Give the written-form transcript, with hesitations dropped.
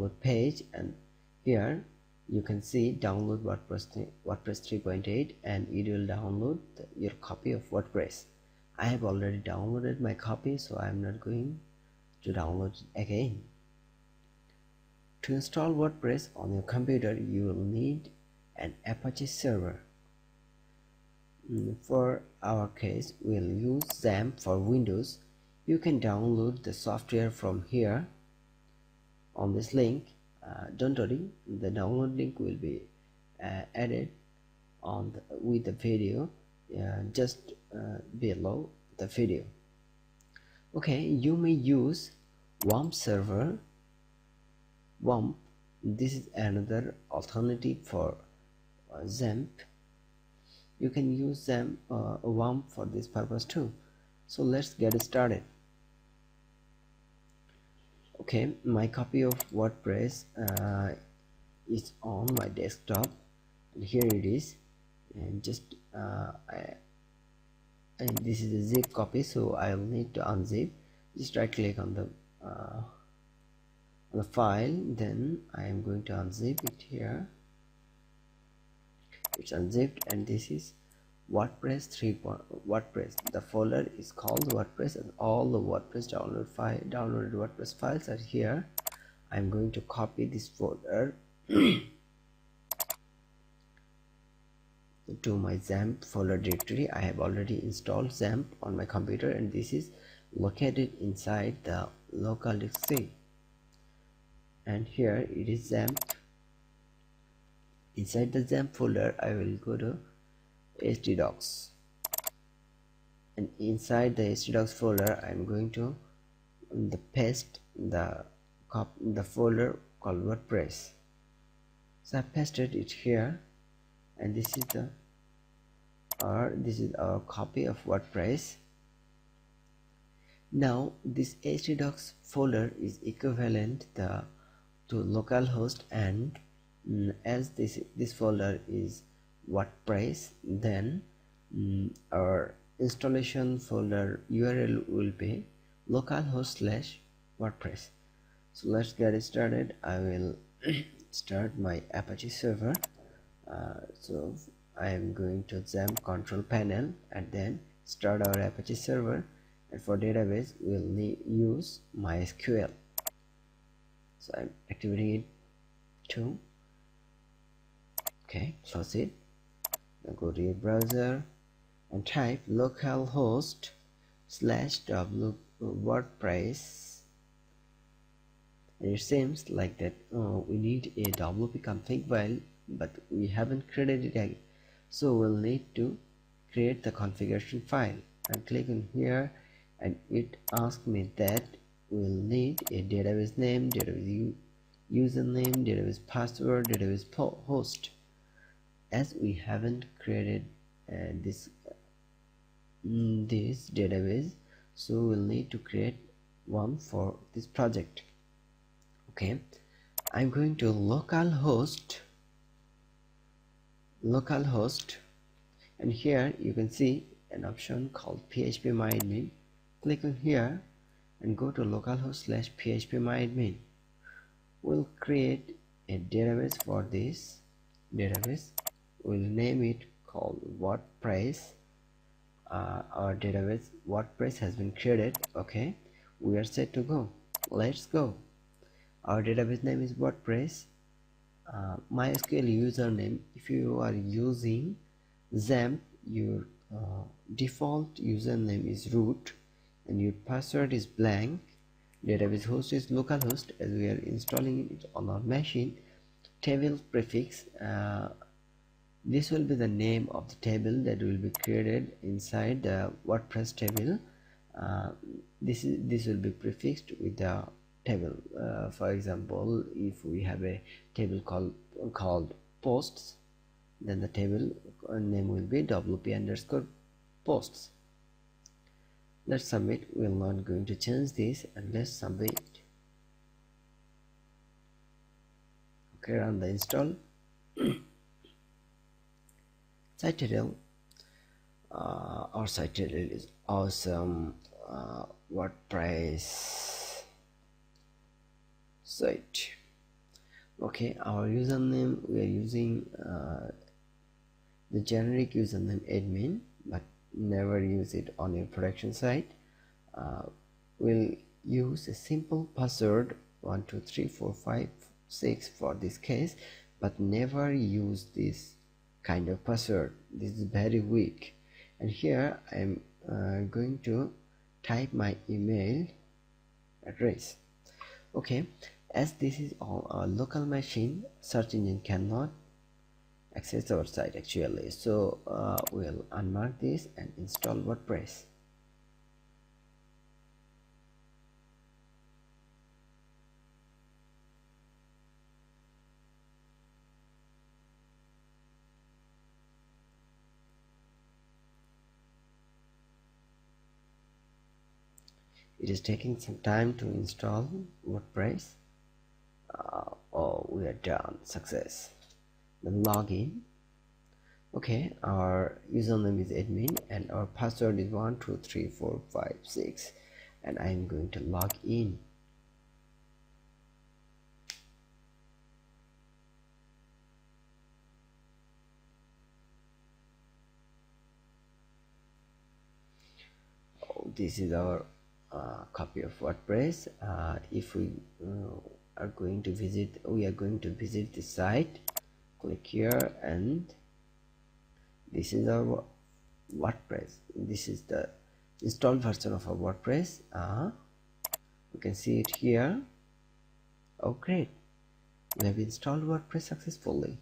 download page, and here you can see download WordPress 3.8, and it will download your copy of WordPress. I have already downloaded my copy, so I am not going to download it again. To install WordPress on your computer, you will need an Apache server. For our case, we'll use XAMPP for Windows. You can download the software from here on this link. Don't worry, the download link will be added on with the video, just below the video. Okay, you may use WAMP server. WAMP, this is another alternative for XAMPP. You can use WAMP for this purpose too. So let's get started. Okay, my copy of WordPress is on my desktop, and here it is, and just and this is a zip copy, so I'll need to unzip. Just right click on the file, then I am going to unzip it. Here it's unzipped, and this is WordPress 3. WordPress, the folder is called WordPress, and all the WordPress downloaded WordPress files are here. I'm going to copy this folder to my XAMPP folder directory. I have already installed XAMPP on my computer, and this is located inside the local disk C, and here it is XAMPP. Inside the XAMPP folder, I will go to htdocs, and inside the htdocs folder I'm going to paste the folder called WordPress. So I pasted it here, and this is our copy of WordPress. Now this htdocs folder is equivalent to localhost, and as this folder is WordPress, then our installation folder URL will be localhost/WordPress. So let's get started. I will start my Apache server. So I am going to XAMPP control panel and then start our Apache server, and for database we'll use MySQL. So I'm activating it too. Okay, close it. Now go to your browser and type localhost/WordPress, and it seems like that we need a WP config file, but we haven't created it yet, so we'll need to create the configuration file. And click on here, and it asks me that we'll need a database name, database username, database password, database host. As we haven't created this database, so we'll need to create one for this project. Okay, I'm going to localhost, and here you can see an option called phpMyAdmin. Click on here and go to localhost/phpMyAdmin. We'll create a database for this database. We'll name it called WordPress. Our database WordPress has been created. Okay, we are set to go. Let's go. Our database name is WordPress. MySQL username. If you are using XAMPP, your default username is root, and your password is blank. Database host is localhost, as we are installing it on our machine. Table prefix, this will be the name of the table that will be created inside the WordPress table. This will be prefixed with the table. For example, if we have a table called posts, then the table name will be wp_posts. Let's submit. We're not going to change this, and let's submit. Okay, run the install. Site title, our site title is awesome WordPress site. Okay, our username, we are using the generic username admin, but never use it on your production site. We'll use a simple password 1 2 3 4 5 6 for this case, but never use this kind of password. This is very weak. And here I'm going to type my email address. Okay, as this is on a local machine, search engine cannot access our site actually, so we'll unmark this and install WordPress. It is taking some time to install WordPress. Oh, we are done, success. Then login. Okay, our username is admin and our password is 1 2 3 4 5 6, and I am going to log in. This is our copy of WordPress. If we are going to visit the site, click here, and this is our WordPress. This is the installed version of our WordPress. You can see it here. Oh great, we have installed WordPress successfully.